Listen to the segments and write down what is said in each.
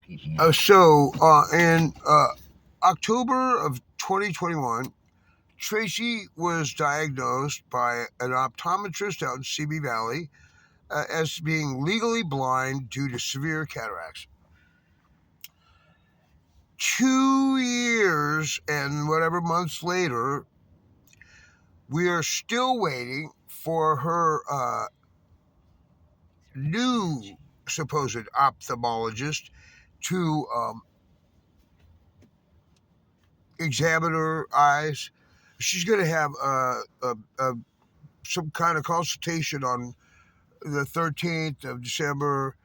In October of 2021, Tracy was diagnosed by an optometrist out in CB Valley as being legally blind due to severe cataracts. 2 years and whatever months later, we are still waiting for her new supposed ophthalmologist to examine her eyes. She's going to have some kind of consultation on the 13th of December,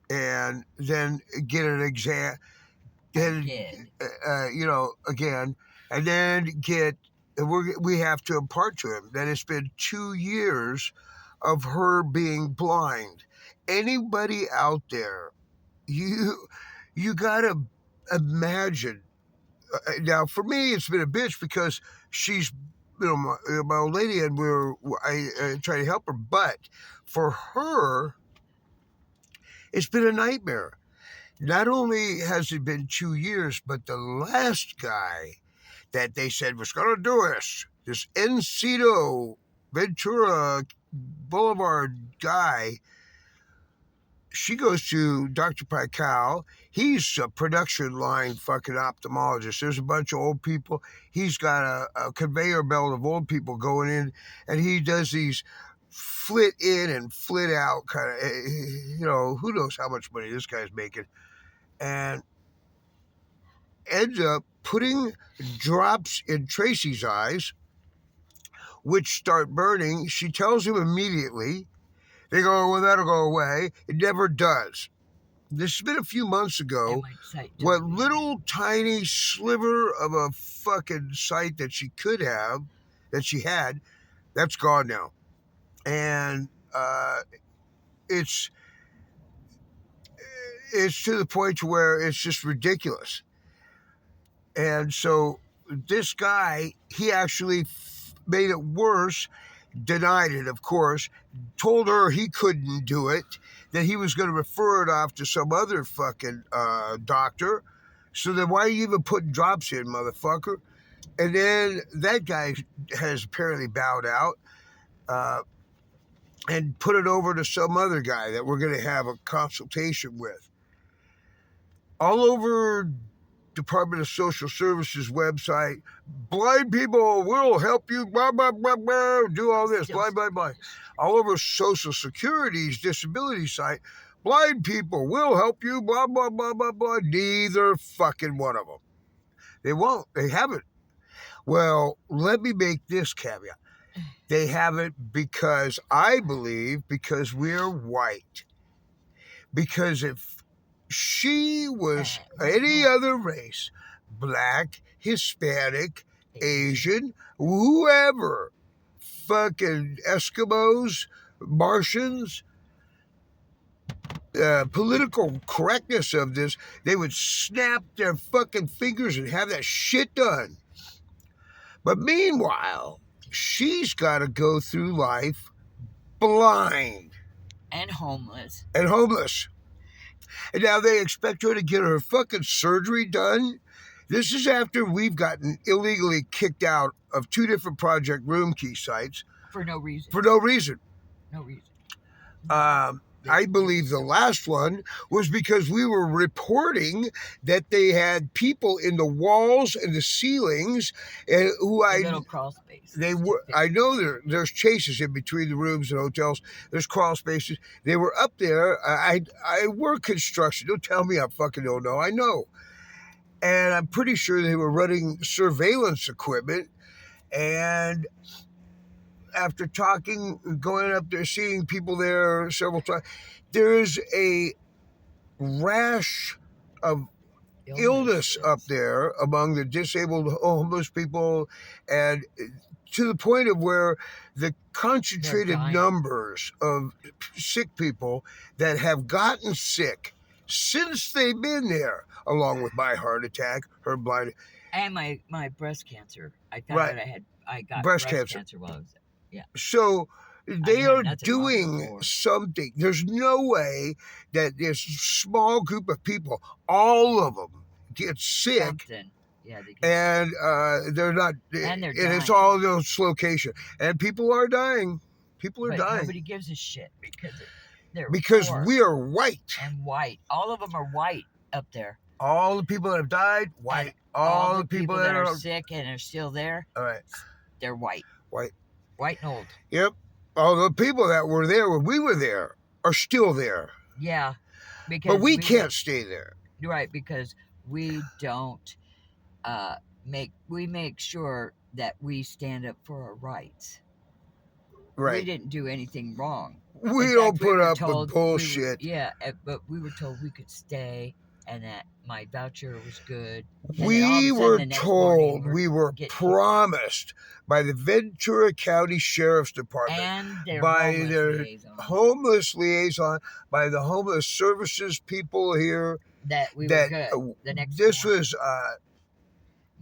and then get an exam. Then, again, and then we have to impart to him that it's been 2 years of her being blind. Anybody out there, you gotta imagine. Now, for me, it's been a bitch because she's, my old lady, and I try to help her. But for her, it's been a nightmare. Not only has it been 2 years, but the last guy that they said was going to do this Encino Ventura Boulevard guy, she goes to Dr. Pical. He's a production line fucking ophthalmologist. There's a bunch of old people. He's got a conveyor belt of old people going in, and he does these flit in and flit out kind of, who knows how much money this guy's making. And ends up putting drops in Tracy's eyes, which start burning. She tells him immediately. They go, well, that'll go away. It never does. This has been a few months ago. What little tiny sliver of a fucking sight that she could have, that she had, that's gone now. And it's to the point where it's just ridiculous. And so this guy, he actually made it worse, denied it, of course, told her he couldn't do it, that he was going to refer it off to some other fucking doctor. So then why are you even putting drops in, motherfucker? And then that guy has apparently bowed out and put it over to some other guy that we're going to have a consultation with. All over Department of Social Services website, blind people will help you, blah, blah, blah, blah, do all this, blah, blah, blah. All over Social Security's disability site, blind people will help you, blah, blah, blah, blah, blah. Neither fucking one of them. They won't. They haven't. Well, let me make this caveat. They haven't because I believe because we're white. Because if she was any other race, black, Hispanic, Asian, whoever, fucking Eskimos, Martians, political correctness of this, they would snap their fucking fingers and have that shit done. But meanwhile, she's got to go through life blind. And homeless. And now they expect her to get her fucking surgery done. This is after we've gotten illegally kicked out of 2 different Project Room Key sites. For no reason. I believe the last one was because we were reporting that they had people in the walls and the ceilings, and little crawl spaces. I know there's chases in between the rooms and hotels. There's crawl spaces. They were up there. I work construction. Don't tell me I fucking don't know. I know. And I'm pretty sure they were running surveillance equipment. And after going up there, seeing people there several times, there is a rash of illness up there among the disabled homeless people, and to the point of where the concentrated numbers of sick people that have gotten sick since they've been there, along with my heart attack, her blind, and my breast cancer. I found out I got breast cancer while I was there. Yeah. So They had are nothing wrong doing before. something. There's no way that this small group of people, all of them, get sick Something. Yeah, they get and they're not. And they're it's dying. all those locations, and people are dying. People are but dying nobody gives a shit they're because poor we are white. and white. All of them are white up there. All the people that have died, white. And All the people that are sick and are still there, all right, they're white. white. White and old. Yep. All the people that were there when we were there are still there. Yeah. Because But we can't stay there. Right, because we don't make sure that we stand up for our rights. We Right. didn't do anything wrong. We In don't fact, put were up told with bullshit. but we were told we could stay and that my voucher was good. And then all of We a sudden, were the next morning, told, we were getting kicked out. promised by the Ventura County Sheriff's Department, and their by homeless their liaison, homeless liaison, by the homeless services people here, that we that were good. The next this morning, was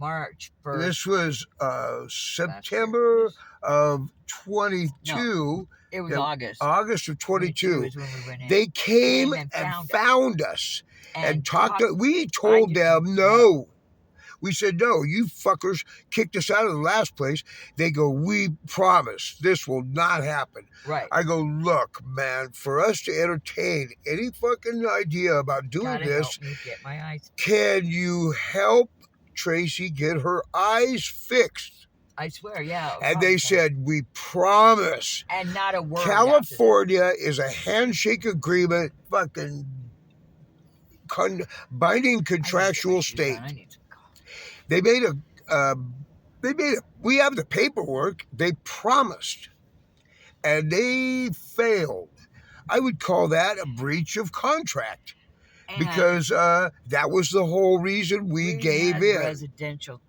March 1st. this was September of 22. No, it was August of 22. is when we went in. They came and and found us and talked to, we I told didn't- them no. We said, no, you fuckers kicked us out of the last place. They go, we promise this will not happen. Right. I go, look, man, for us to entertain any fucking idea about doing Gotta this, help me get my eyes. can you help Tracy get her eyes fixed? I swear, yeah. And they said, we promise. And not a word. California is a handshake agreement, fucking binding contractual state. They made we have the paperwork. They promised, and they failed. I would call that a breach of contract, because that was the whole reason we gave in. Residential.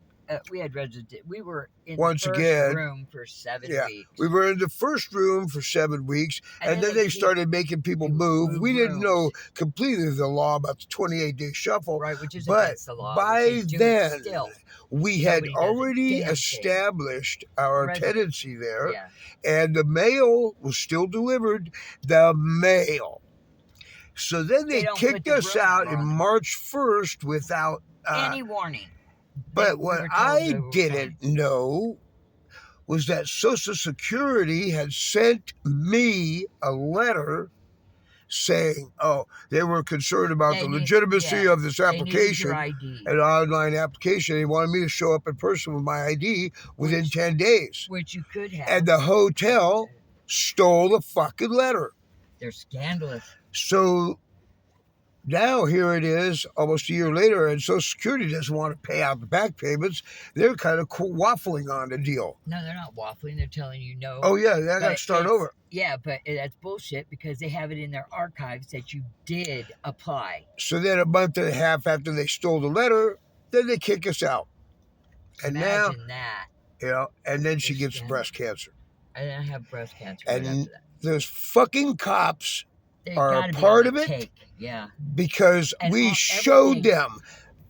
We were in Once the first again, room for 7 weeks. We were in the first room for 7 weeks, and then they started making people move. We didn't know completely the law about the 28-day shuffle. Right, which is but against the law. by then, we had Nobody does a already damn thing. established our tenancy there, Yeah. and the mail was still delivered. The mail. So then they don't kicked put the us room out number in on it. March 1st without any warning. But we what were told I they were didn't know was that Social Security had sent me a letter saying, oh, they were concerned about the legitimacy of this application, an online application. They wanted me to show up in person with my ID within 10 days. Which you could have. And the hotel stole the fucking letter. They're scandalous. So now here it is, almost a year later, and Social Security doesn't want to pay out the back payments. They're kind of waffling on the deal. No, they're not waffling. They're telling you no. Oh, yeah, they got to start over. Yeah, but that's bullshit because they have it in their archives that you did apply. So then a month and a half after they stole the letter, then they kick us out. And Imagine that. You know, and then she gets breast cancer. And I have breast cancer and right after that. Those fucking cops They are a part of it. Cake. Yeah. Because we showed them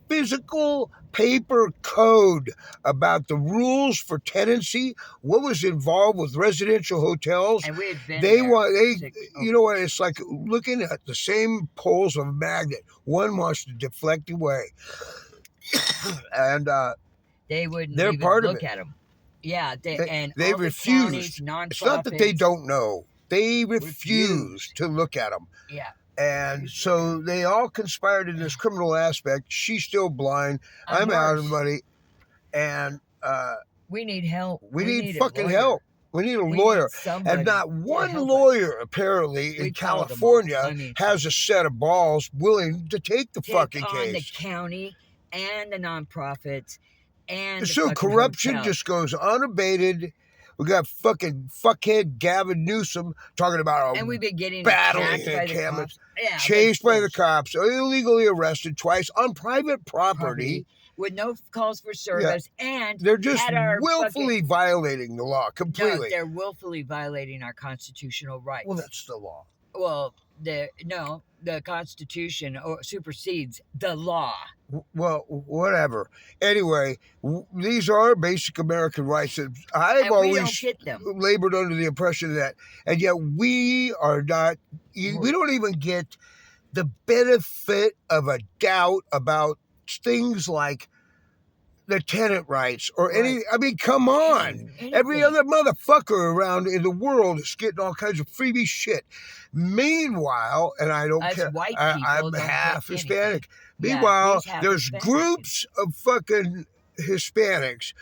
physical paper code about the rules for tenancy, what was involved with residential hotels. And we had been you know what, it's like looking at the same poles of a magnet. One wants to deflect away. And they wouldn't they're even part look of it. at them. Yeah, they refused. It's not that they don't know. They refused to look at them. Yeah. And so they all conspired in this criminal aspect. She's still blind. I'm out of money. And we need help. We need fucking help. We need a lawyer. And not one lawyer, apparently, in California has a set of balls willing to take the fucking case. On the county and the nonprofits and so corruption just goes unabated. We got fucking fuckhead Gavin Newsom talking about and we've been getting battling in Cameron, chased by the cops, illegally arrested twice on private property with no calls for service, and they're just willfully violating the law completely. No, they're willfully violating our constitutional rights. Well, that's the law. Well, the Constitution supersedes the law. Well, whatever. Anyway, these are basic American rights that I've And we don't always get them. labored under the impression that, and yet we are not. We don't even get the benefit of a doubt about things like the tenant rights or any. Right. I mean, come on. Anything. Every other motherfucker around in the world is getting all kinds of freebie shit. Meanwhile, and I don't Us care, white I'm people don't half get Hispanic. anything. Yeah, Meanwhile, he's half there's Hispanic. groups of fucking Hispanics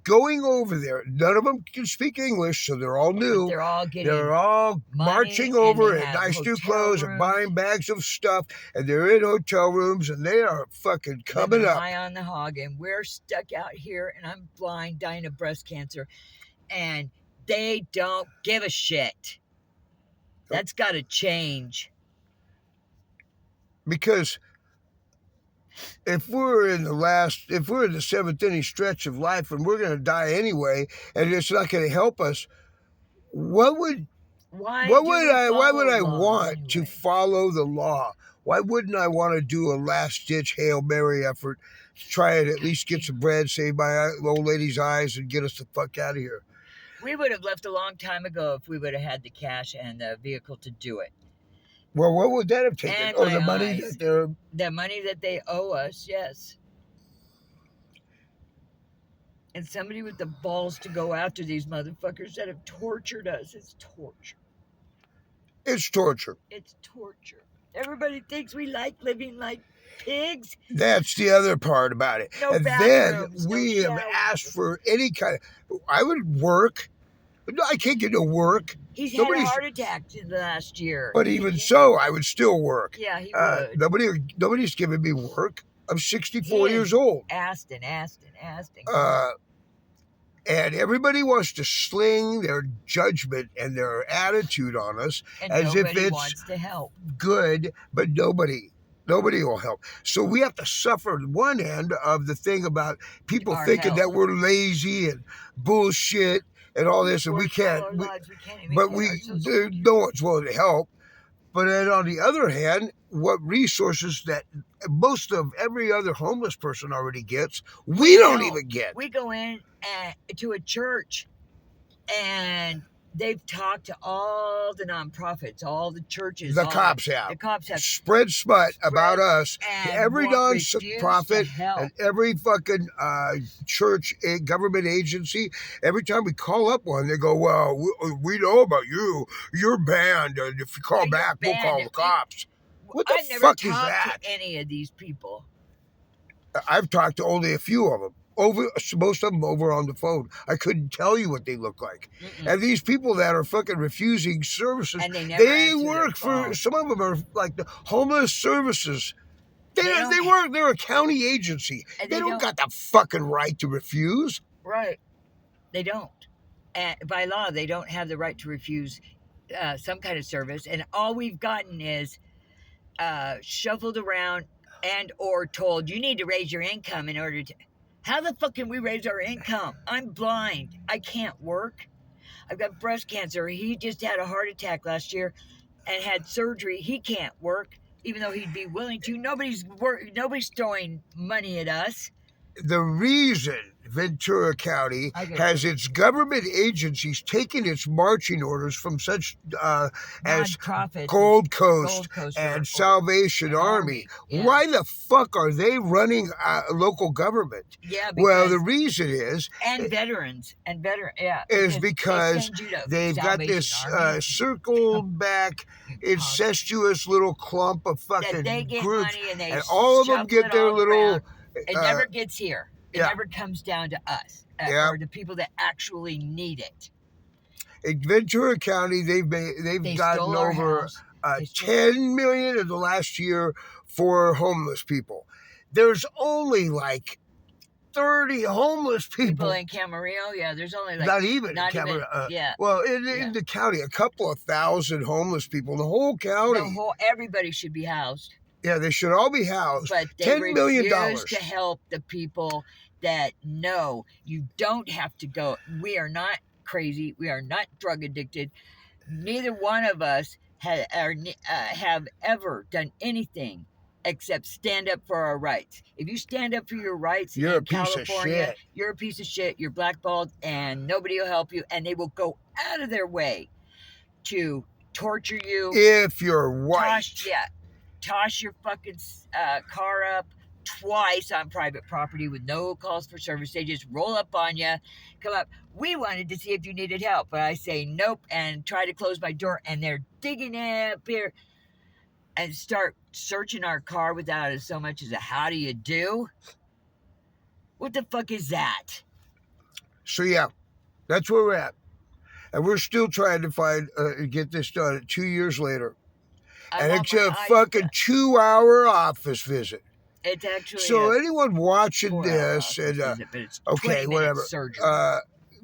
going over there. None of them can speak English, so they're all But new. they're all getting They're all money, marching and over they in have nice new hotel clothes and rooms. buying bags of stuff, and they're in hotel rooms, and they are fucking coming living up. high on the hog, and we're stuck out here, and I'm blind, dying of breast cancer, and they don't give a shit. That's got to change. Because if we're in the seventh inning stretch of life and we're going to die anyway, and it's not going to help us, why would I want to follow the law? Why wouldn't I want to do a last ditch Hail Mary effort to try and at least get some bread, save my old lady's eyes, and get us the fuck out of here? We would have left a long time ago if we would have had the cash and the vehicle to do it. Well, what would that have taken? And the money that they owe us, yes. And somebody with the balls to go after these motherfuckers that have tortured us. It's torture. It's torture. It's torture. Everybody thinks we like living like pigs. That's the other part about it. No and bathrooms, then we no have showers. asked for any kind of. I would work. I can't get to work. He's had a heart attack in the last year. But even so, I would still work. Yeah, he would. Nobody's giving me work. I'm 64 years old. Asked. And everybody wants to sling their judgment and their attitude on us and as if it's wants to help. Good, but nobody will help. So we have to suffer one end of the thing about people thinking that we're lazy and bullshit and all this, and we can't. No one's willing to help. But then on the other hand, what resources that most of every other homeless person already gets, we don't even get. We go in to a church, and they've talked to all the nonprofits, all the churches. The cops have spread smut about us to every nonprofit and every fucking church government agency. Every time we call up one, they go, "Well, we know about you. You're banned, and if you call back, we'll call the cops." What the fuck is that? I've never talked to any of these people. I've talked to only a few of them. Most of them over on the phone. I couldn't tell you what they look like. And these people that are fucking refusing services, and they work for. Some of them are like the homeless services. They work. They're a county agency. They don't got the fucking right to refuse. Right. They don't. And by law, they don't have the right to refuse some kind of service. And all we've gotten is shuffled around and or told, you need to raise your income in order to. How the fuck can we raise our income? I'm blind. I can't work. I've got breast cancer. He just had a heart attack last year and had surgery. He can't work, even though he'd be willing to. Nobody's throwing money at us. The reason Ventura County has its government agencies taking its marching orders from such as Gold Coast and Salvation Army. Yeah. Why the fuck are they running local government? Yeah, well, the reason is veterans is because they've got this circled back incestuous little clump of fucking groups, and all of them get their little. It never gets here. It never comes down to us or the people that actually need it. In Ventura County, they've gotten over $10 million in the last year for homeless people. There's only like 30 homeless people in Camarillo. Yeah, there's only like not even Camarillo. Well, in the county, a couple of thousand homeless people in the whole county. Everybody should be housed. Yeah, they should all be housed. But they $10 million to help the people that know you don't have to go. We are not crazy. We are not drug addicted. Neither one of us have ever done anything except stand up for our rights. If you stand up for your rights You're a in piece of California, shit. you're a piece of shit. You're blackballed, and nobody will help you. And they will go out of their way to torture you, If you're white. toss your fucking car up twice on private property with no calls for service. They just roll up on you, come up. We wanted to see if you needed help, but I say nope and try to close my door, and they're digging up here and start searching our car without so much as a how do you do? What the fuck is that? So yeah, that's where we're at. And we're still trying to get this done 2 years later. I And want it's my a eyes fucking done. 2-hour office visit. It's actually So a anyone watching 4-hour this office and visit, but it's okay, 20 minutes whatever. surgery.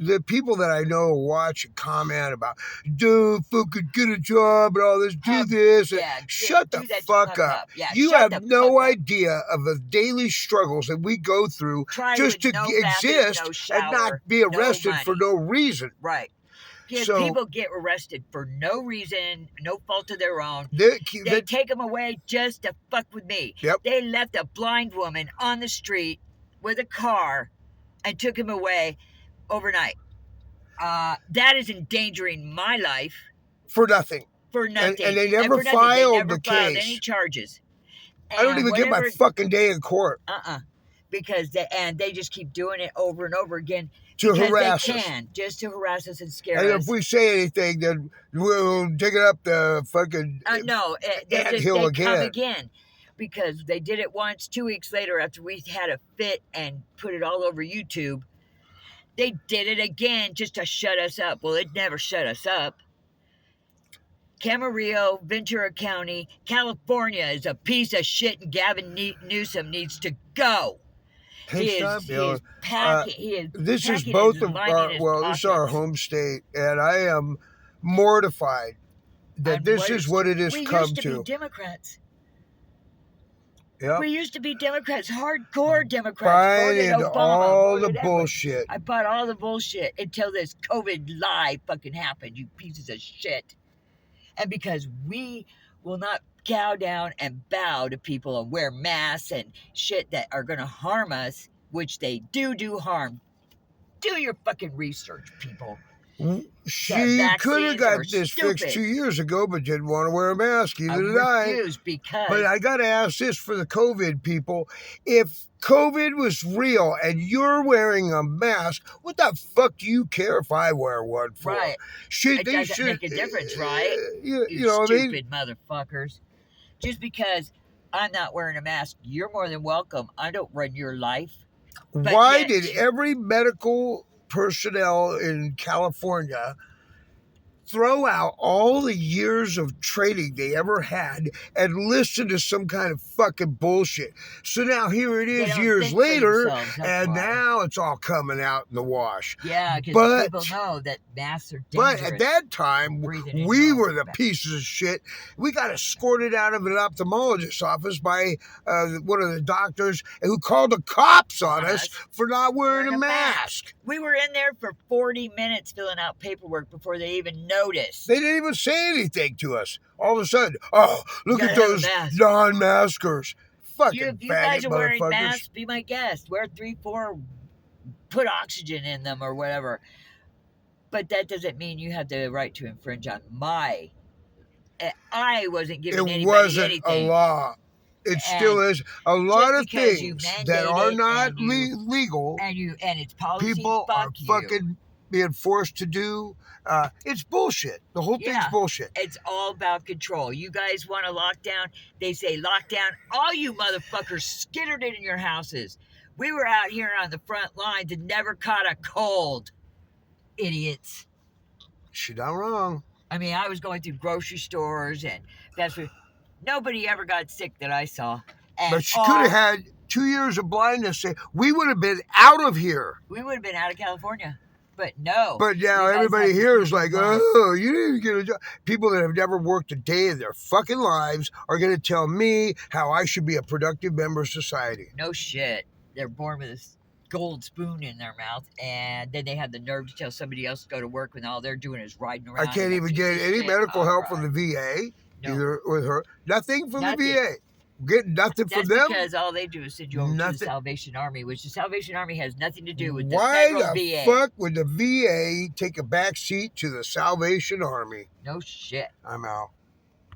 The people that I know watch and comment about, do fucking get a job and all this, do this. Shut the fuck up. Yeah, You shut have the no fuck up. idea of the daily struggles that we go through Try just with to no bathroom, exist no and not shower, be no arrested for money. no reason. Right. Because So people get arrested for no reason, no fault of their own. they Take them away just to fuck with me. Yep. They left a blind woman on the street with a car and took him away overnight. That is endangering my life for nothing. for nothing. And they never for nothing. filed They never the filed case. any charges. I don't even get my fucking day in court. Because they just keep doing it over and over again To because harass they us. can, just to harass us and scare And us. if we say anything, then we'll dig it up the fucking No, they anthill come again. again because they did it once. 2 weeks later, after we had a fit and put it all over YouTube, they did it again just to shut us up. Well, it never shut us up. Camarillo, Ventura County, California is a piece of shit, and Gavin Newsom needs to go. This is packing both his of money in our his this is our pockets. home state, and I am mortified that And this is what it has we come used to to. be Democrats. Yep. We used to be Democrats, hardcore Democrats. Buying Voted into Obama, all the voted everyone. bullshit. I bought all the bullshit until this COVID lie fucking happened, you pieces of shit. And because we will not cow down and bow to people and wear masks and shit that are going to harm us, which they do harm. Do your fucking research, people. She could have got this fixed 2 years ago, but didn't want to wear a mask. Either did I. Refused because. But I got to ask this for the COVID people. If COVID was real and you're wearing a mask, what the fuck do you care if I wear one for? Right. It doesn't make a difference, right? You know stupid motherfuckers. Just because I'm not wearing a mask, you're more than welcome. I don't run your life. Why did every medical personnel in California throw out all the years of training they ever had and listen to some kind of fucking bullshit? So now here it is years later, and now it's all coming out in the wash. Yeah, because people know that masks are dangerous. But at that time, we were the pieces of shit. We got escorted out of an ophthalmologist's office by one of the doctors who called the cops on us for not wearing a mask. We were in there for 40 minutes filling out paperwork before they even noticed. They didn't even say anything to us. All of a sudden, oh, look at those non-maskers. Fucking if you guys are wearing masks, be my guest. Wear 3-4, put oxygen in them or whatever. But that doesn't mean you have the right to infringe on my. I wasn't giving anybody anything. It wasn't a law. It still is. A lot of things that are not legal, and it's policy. People are fucking being forced to do. It's bullshit. The whole thing's bullshit. It's all about control. You guys want a lockdown? They say lockdown. All you motherfuckers skittered in your houses. We were out here on the front lines and never caught a cold. Idiots. She's not wrong. I mean, I was going through grocery stores and that's what. Nobody ever got sick that I saw. But she could have had 2 years of blindness. We would have been out of here. We would have been out of California. But no. But now everybody here is like, oh, you didn't get a job. People that have never worked a day in their fucking lives are going to tell me how I should be a productive member of society. No shit. They're born with this. gold spoon in their mouth, and then they have the nerve to tell somebody else to go to work when all they're doing is riding I around in can't a even piece get of any shit medical hot help from rod. the VA, No, either with her. Nothing from the nothing. VA. Get nothing from That's them. because all they do is send you over to the Nothing. Salvation Army, which the Salvation Army has nothing to do with the Why federal the VA. fuck would the VA take a back seat to the Salvation Army? No shit. I'm out.